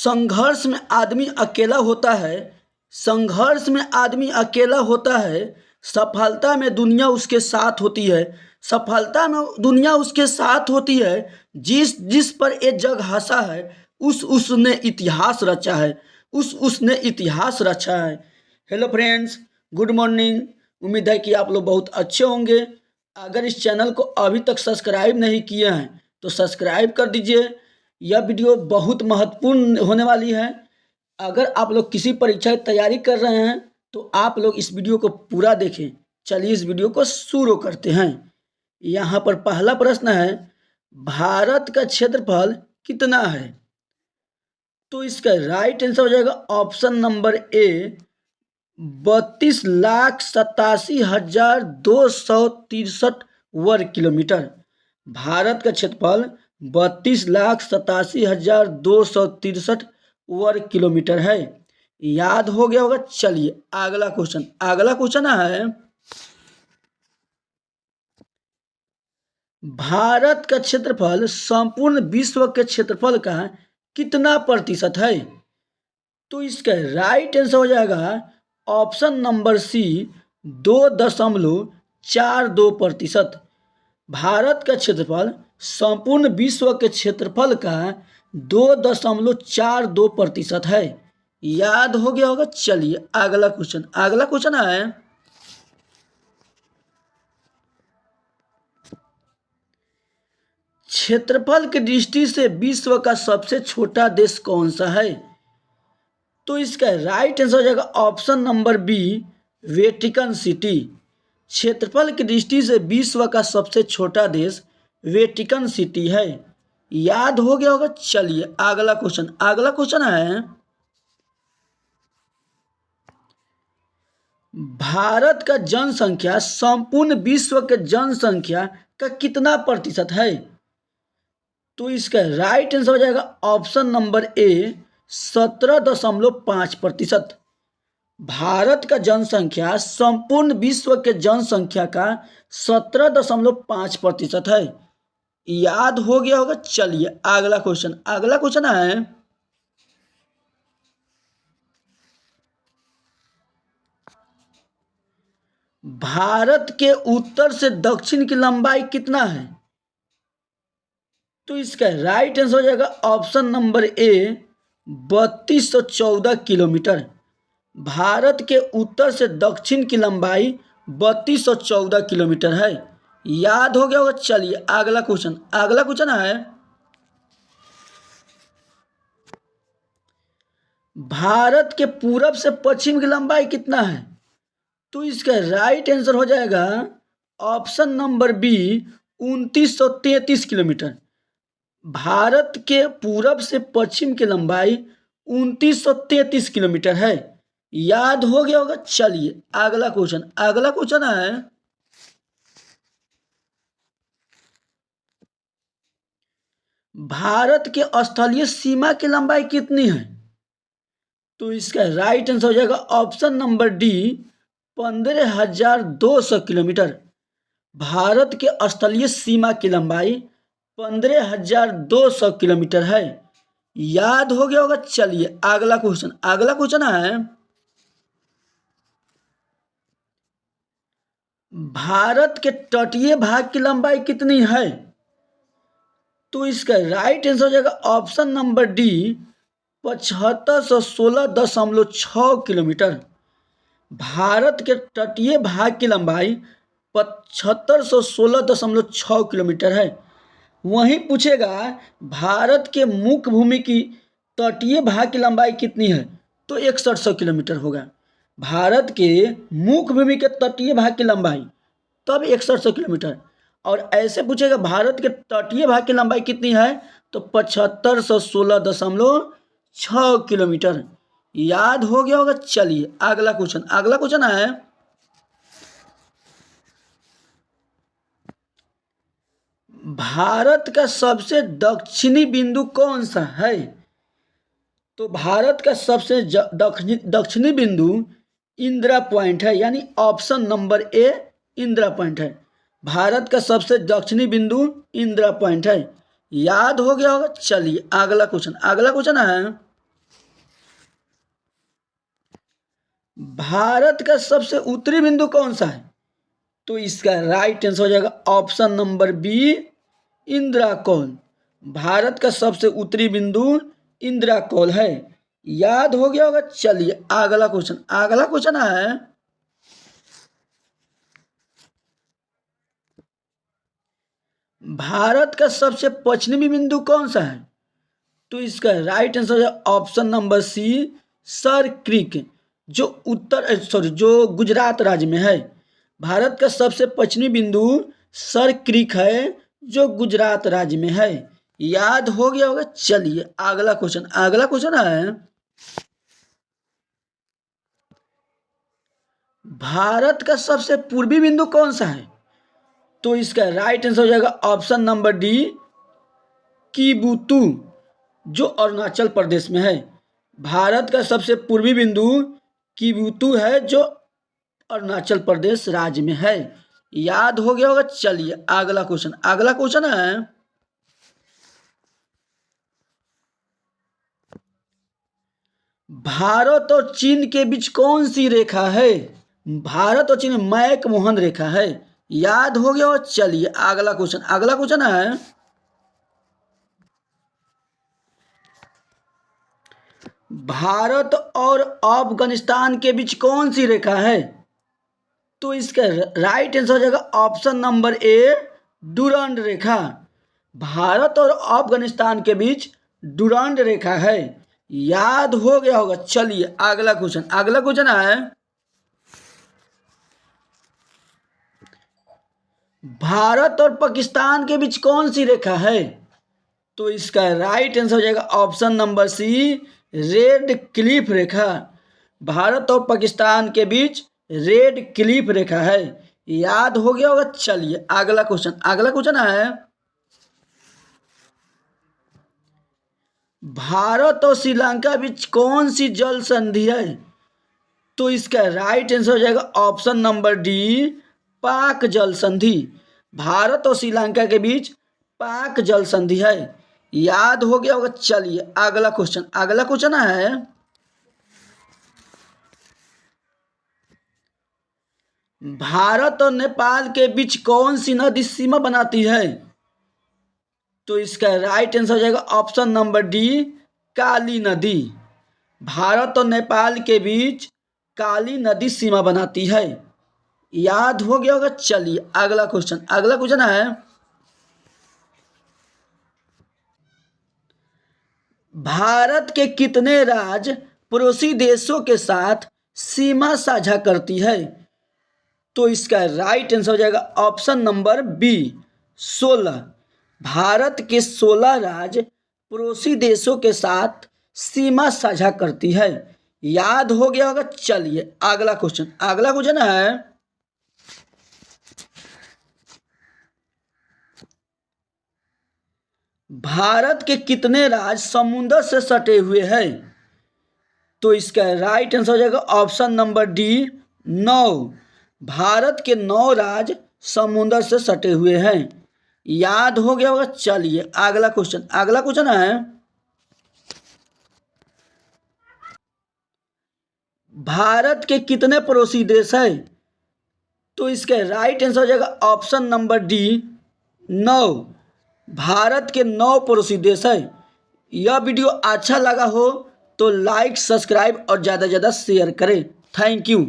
संघर्ष में आदमी अकेला होता है, संघर्ष में आदमी अकेला होता है, सफलता में दुनिया उसके साथ होती है, सफलता में दुनिया उसके साथ होती है। जिस जिस पर ये जग हंसा है, उसने इतिहास रचा है, उसने इतिहास रचा है। Hello friends, good morning. उम्मीद है कि आप लोग बहुत अच्छे होंगे। अगर इस चैनल को अभी तक सब्सक्राइब नहीं किए हैं तो सब्सक्राइब कर दीजिए। यह वीडियो बहुत महत्वपूर्ण होने वाली है। अगर आप लोग किसी परीक्षा की तैयारी कर रहे हैं तो आप लोग इस वीडियो को पूरा देखें। चलिए इस वीडियो को शुरू करते हैं। यहाँ पर पहला प्रश्न है, भारत का क्षेत्रफल कितना है? तो इसका राइट आंसर हो जाएगा ऑप्शन नंबर ए, 32,87,263 वर्ग किलोमीटर। भारत का क्षेत्रफल 32,87,263 वर्ग किलोमीटर है। याद हो गया होगा। चलिए अगला क्वेश्चन है, भारत का क्षेत्रफल संपूर्ण विश्व के क्षेत्रफल का कितना प्रतिशत है? तो इसका राइट आंसर हो जाएगा ऑप्शन नंबर सी, 2.42%। भारत का क्षेत्रफल संपूर्ण विश्व के क्षेत्रफल का 2.42% है। याद हो गया होगा। चलिए अगला क्वेश्चन है, क्षेत्रफल की दृष्टि से विश्व का सबसे छोटा देश कौन सा है? तो इसका राइट आंसर हो जाएगा option number B, Vatican City. क्षेत्रफल की दृष्टि से विश्व का सबसे छोटा देश वेटिकन सिटी है। याद हो गया होगा। चलिए अगला क्वेश्चन है, भारत का जनसंख्या संपूर्ण विश्व के जनसंख्या का कितना प्रतिशत है? तो इसका राइट आंसर हो जाएगा ऑप्शन नंबर ए, 17.5%। भारत का जनसंख्या संपूर्ण विश्व के जनसंख्या का 17.5% है। याद हो गया होगा। चलिए अगला क्वेश्चन है, भारत के उत्तर से दक्षिण की लंबाई कितना है? तो इसका राइट आंसर हो जाएगा ऑप्शन नंबर ए, 3214 किलोमीटर। भारत के उत्तर से दक्षिण की लंबाई 3214 किलोमीटर है। याद हो गया होगा। चलिए अगला क्वेश्चन है, भारत के पूरब से पश्चिम की लंबाई कितना है? तो इसका राइट आंसर हो जाएगा ऑप्शन नंबर बी, 2933 किलोमीटर। भारत के पूरब से पश्चिम की लंबाई 2933 किलोमीटर है। याद हो गया होगा। चलिए अगला क्वेश्चन है, भारत के स्थलीय सीमा की लंबाई कितनी है? तो इसका राइट आंसर हो जाएगा ऑप्शन नंबर डी, 15,200 किलोमीटर। भारत के स्थलीय सीमा की लंबाई 15,200 किलोमीटर है। याद हो गया होगा। चलिए अगला क्वेश्चन है, भारत के तटीय भाग की लंबाई कितनी है? तो इसका राइट आंसर हो जाएगा ऑप्शन नंबर डी, 7516.6 किलोमीटर। भारत के तटीय भाग की लंबाई 7516.6 किलोमीटर है। वहीं पूछेगा भारत के मुख्य भूमि की तटीय भाग की लंबाई कितनी है? तो 6100 किलोमीटर होगा। भारत के मुख्य भूमि के तटीय भाग की लंबाई तब 6100 किलोमीटर। और ऐसे पूछेगा भारत के तटीय भाग की लंबाई कितनी है? तो 7516.6 किलोमीटर। याद हो गया होगा। चलिए अगला क्वेश्चन है, भारत का सबसे दक्षिणी बिंदु कौन सा है? तो भारत का सबसे दक्षिणी बिंदु इंदिरा पॉइंट है, यानी option number A Indira point है। भारत का सबसे दक्षिणी बिंदु इंदिरा पॉइंट है। याद हो गया होगा। चलिए अगला क्वेश्चन है, भारत का सबसे उत्तरी बिंदु कौन सा है? तो इसका राइट आंसर हो जाएगा option number B, Indira Col. भारत का सबसे उत्तरी बिंदु इंदिरा कौल है। याद हो गया होगा। चलिए अगला क्वेश्चन है, भारत का सबसे पश्चिमी बिंदु कौन सा है? तो इसका राइट आंसर है option number C, Sir Creek, जो गुजरात राज्य में है। भारत का सबसे पश्चिमी बिंदु सर क्रीक है, जो गुजरात राज्य में है। याद हो गया होगा। चलिए अगला क्वेश्चन है, भारत का सबसे पूर्वी बिंदु कौन सा है? तो इसका राइट आंसर हो जाएगा ऑप्शन नंबर डी, कीबुतु, जो अरुणाचल प्रदेश में है। भारत का सबसे पूर्वी बिंदु कीबुतु है, जो अरुणाचल प्रदेश राज्य में है। याद हो गया होगा। चलिए अगला क्वेश्चन है, भारत और चीन के बीच कौन सी रेखा है? भारत और चीन मैक-मोहन रेखा है। याद हो गया होगा। चलिए अगला क्वेश्चन है, भारत और अफगानिस्तान के बीच कौन सी रेखा है? तो इसका राइट आंसर हो जाएगा ऑप्शन नंबर ए, डुरांड रेखा। भारत और अफगानिस्तान के बीच डुरांड रेखा है। याद हो गया होगा। चलिए अगला क्वेश्चन है, भारत और पाकिस्तान के बीच कौन सी रेखा है? तो इसका राइट आंसर हो जाएगा option number C, Radcliffe रेखा। भारत और पाकिस्तान के बीच रेड क्लिफ रेखा है। याद हो गया होगा। चलिए अगला क्वेश्चन है, भारत और श्रीलंका बीच कौन सी जल संधि है? तो इसका राइट आंसर हो जाएगा ऑप्शन नंबर डी, पाक जल संधि। भारत और श्रीलंका के बीच पाक जल संधि है। याद हो गया होगा। चलिए अगला क्वेश्चन है, भारत और नेपाल के बीच कौन सी नदी सीमा बनाती है? तो इसका राइट आंसर हो जाएगा ऑप्शन नंबर डी, काली नदी। भारत और नेपाल के बीच काली नदी सीमा बनाती है। याद हो गया होगा। चलिए अगला क्वेश्चन है, भारत के कितने राज्य पड़ोसी देशों के साथ सीमा साझा करती है? तो इसका राइट आंसर हो जाएगा ऑप्शन नंबर बी, 16। भारत के 16 राज्य पड़ोसी देशों के साथ सीमा साझा करती है। याद हो गया होगा। चलिए अगला क्वेश्चन है, भारत के कितने राज्य समुद्र से सटे हुए हैं? तो इसका राइट आंसर हो जाएगा ऑप्शन नंबर डी, 9। भारत के 9 राज्य समुद्र से सटे हुए हैं। याद हो गया होगा। चलिए अगला क्वेश्चन है, भारत के कितने पड़ोसी देश है? तो इसका राइट आंसर हो जाएगा ऑप्शन नंबर डी, 9। भारत के 9 पड़ोसी देश है। यह वीडियो अच्छा लगा हो तो लाइक, सब्सक्राइब और ज़्यादा से ज़्यादा शेयर करें। Thank you.